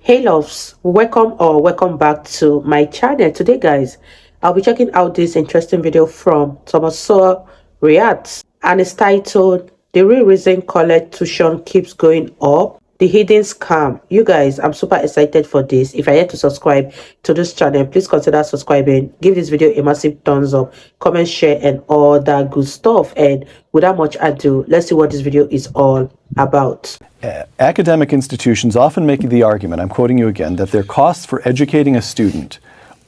Hey loves, welcome back to my channel. Today guys, I'll be checking out this interesting video from Thomas Sowell Reacts, and it's titled "The Real Reason College Tuition Keeps Going Up, The Hidden Scam." You guys, I'm super excited for this. If you're yet to subscribe to this channel, please consider subscribing. Give this video a massive thumbs up, comment, share, and all that good stuff. And without much ado, let's see what this video is all about. Academic institutions often make the argument, I'm quoting you again, that their costs for educating a student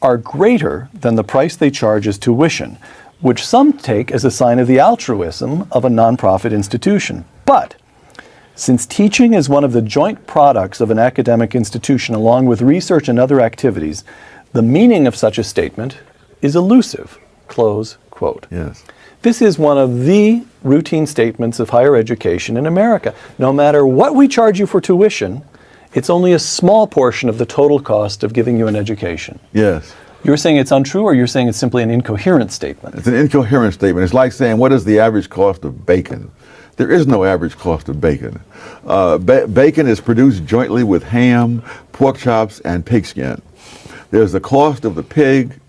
are greater than the price they charge as tuition, which some take as a sign of the altruism of a nonprofit institution. But since teaching is one of the joint products of an academic institution along with research and other activities, the meaning of such a statement is elusive. Close quote. Yes. This is one of the routine statements of higher education in America. No matter what we charge you for tuition, it's only a small portion of the total cost of giving you an education. Yes. You're saying it's untrue, or you're saying it's simply an incoherent statement? It's an incoherent statement. It's like saying, what is the average cost of bacon? There is no average cost of bacon. Bacon is produced jointly with ham, pork chops, and pigskin. There's the cost of the pig,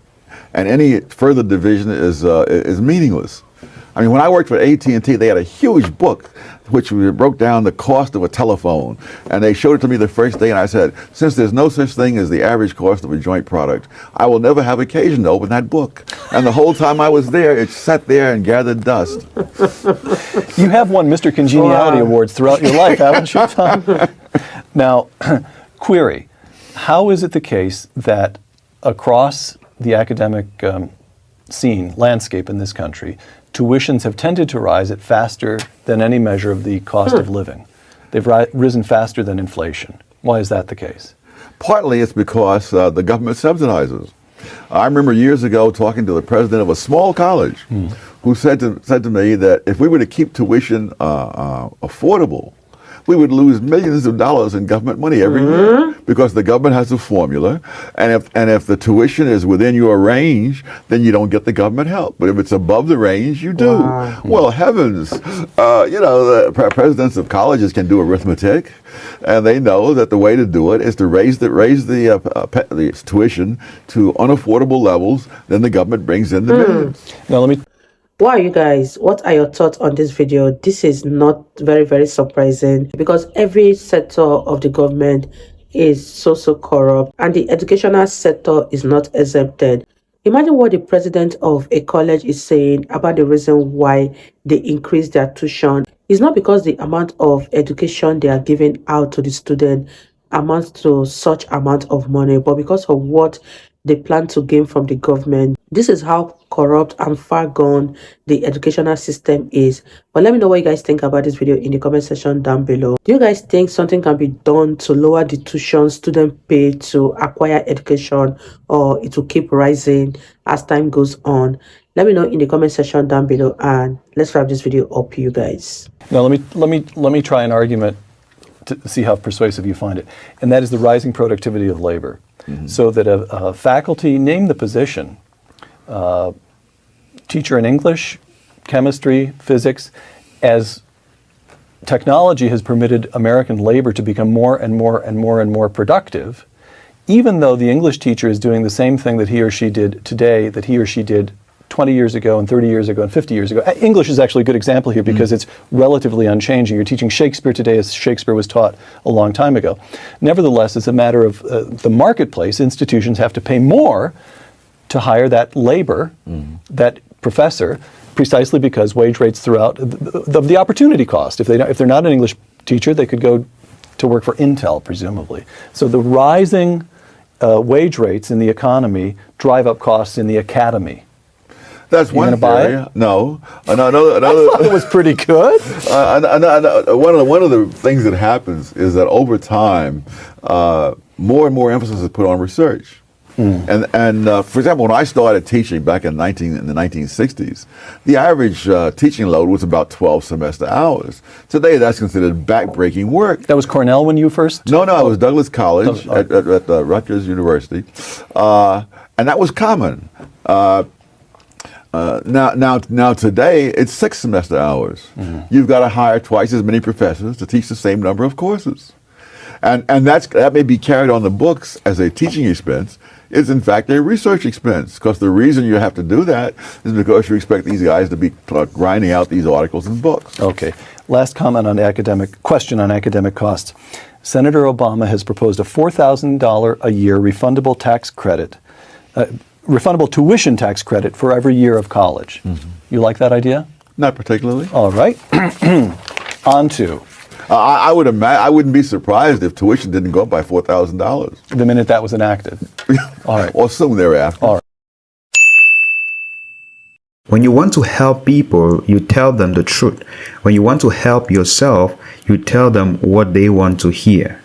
and any further division is meaningless. I mean, when I worked for AT&T, they had a huge book which broke down the cost of a telephone. And they showed it to me the first day, and I said, since there's no such thing as the average cost of a joint product, I will never have occasion to open that book. And the whole time I was there, it sat there and gathered dust. You have won Mr. Congeniality Awards throughout your life, haven't you, Tom? Now, query, how is it the case that across the academic landscape in this country, tuitions have tended to rise at faster than any measure of the cost of living? They've risen faster than inflation. Why is that the case? Partly it's because the government subsidizes. I remember years ago talking to the president of a small college who said to me that if we were to keep tuition affordable, we would lose millions of dollars in government money every year because the government has a formula, and if the tuition is within your range, then you don't get the government help. But if it's above the range, you do. Wow. Well, heavens, the presidents of colleges can do arithmetic, and they know that the way to do it is to raise the tuition to unaffordable levels. Then the government brings in the millions. Now let me. Wow, you guys, what are your thoughts on this video? This is not very surprising because every sector of the government is so corrupt, and the educational sector is not exempted. Imagine what the president of a college is saying about the reason why they increase their tuition. It's not because the amount of education they are giving out to the student amounts to such amount of money, but because of what they plan to gain from the government. This is how corrupt and far gone the educational system is. But let me know what you guys think about this video in the comment section down below. Do you guys think something can be done to lower the tuition student pay to acquire education, or it will keep rising as time goes on? Let me know in the comment section down below, and let's wrap this video up, you guys. Now let me try an argument to see how persuasive you find it, and that is the rising productivity of labor. So that a faculty, name the position, teacher in English, chemistry, physics, as technology has permitted American labor to become more and more productive, even though the English teacher is doing the same thing that he or she did today, that he or she did 20 years ago and 30 years ago and 50 years ago. English is actually a good example here because it's relatively unchanging. You're teaching Shakespeare today as Shakespeare was taught a long time ago. Nevertheless, it's a matter of the marketplace. Institutions have to pay more to hire that labor, that professor, precisely because wage rates throughout the opportunity cost. If they're not an English teacher, they could go to work for Intel, presumably. So the rising wage rates in the economy drive up costs in the academy. That's one theory. No. Another. I thought it was pretty good. One of the things that happens is that over time, more and more emphasis is put on research. And for example, when I started teaching back in the 1960s, the average teaching load was about 12 semester hours. Today, that's considered backbreaking work. That was Cornell when you first? No, it was Douglas College at Rutgers University, and that was common. Now today it's 6 semester hours. You've got to hire twice as many professors to teach the same number of courses. And that may be carried on the books as a teaching expense. It's in fact a research expense, because the reason you have to do that is because you expect these guys to be grinding out these articles and books. Okay. Last comment on question on academic costs. Senator Obama has proposed a $4,000 a year refundable tax credit, refundable tuition tax credit for every year of college. Mm-hmm. You like that idea? Not particularly. All right. On to. I wouldn't be surprised if tuition didn't go up by $4,000 the minute that was enacted. All right. Or soon thereafter. All right. When you want to help people, you tell them the truth. When you want to help yourself, you tell them what they want to hear.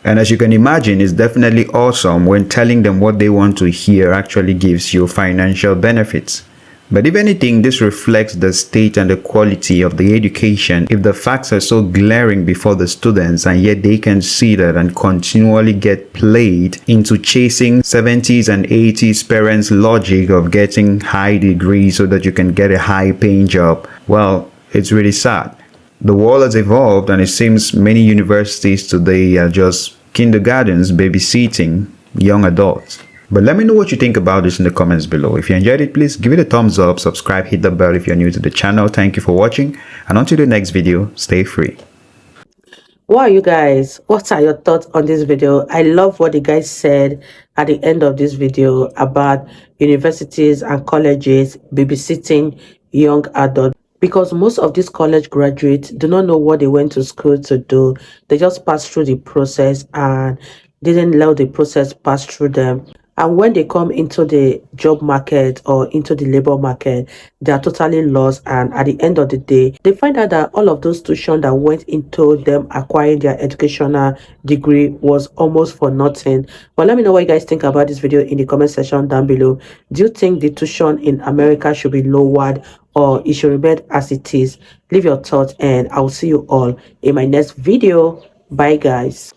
And as you can imagine, it's definitely awesome when telling them what they want to hear actually gives you financial benefits. But if anything, this reflects the state and the quality of the education if the facts are so glaring before the students and yet they can see that and continually get played into chasing 70s and 80s parents' logic of getting high degrees so that you can get a high paying job. Well, it's really sad. The world has evolved, and it seems many universities today are just kindergartens babysitting young adults. But let me know what you think about this in the comments below. If you enjoyed it, please give it a thumbs up, subscribe, hit the bell if you're new to the channel. Thank you for watching, and until the next video, stay free. Wow, you guys, what are your thoughts on this video? I love what the guys said at the end of this video about universities and colleges babysitting young adults, because most of these college graduates do not know what they went to school to do. They just passed through the process and didn't let the process pass through them. And when they come into the job market or into the labor market, they are totally lost. And at the end of the day, they find out that all of those tuition that went into them acquiring their educational degree was almost for nothing. But let me know what you guys think about this video in the comment section down below. Do you think the tuition in America should be lowered, or it should remain as it is? Leave your thoughts, and I'll see you all in my next video. Bye, guys.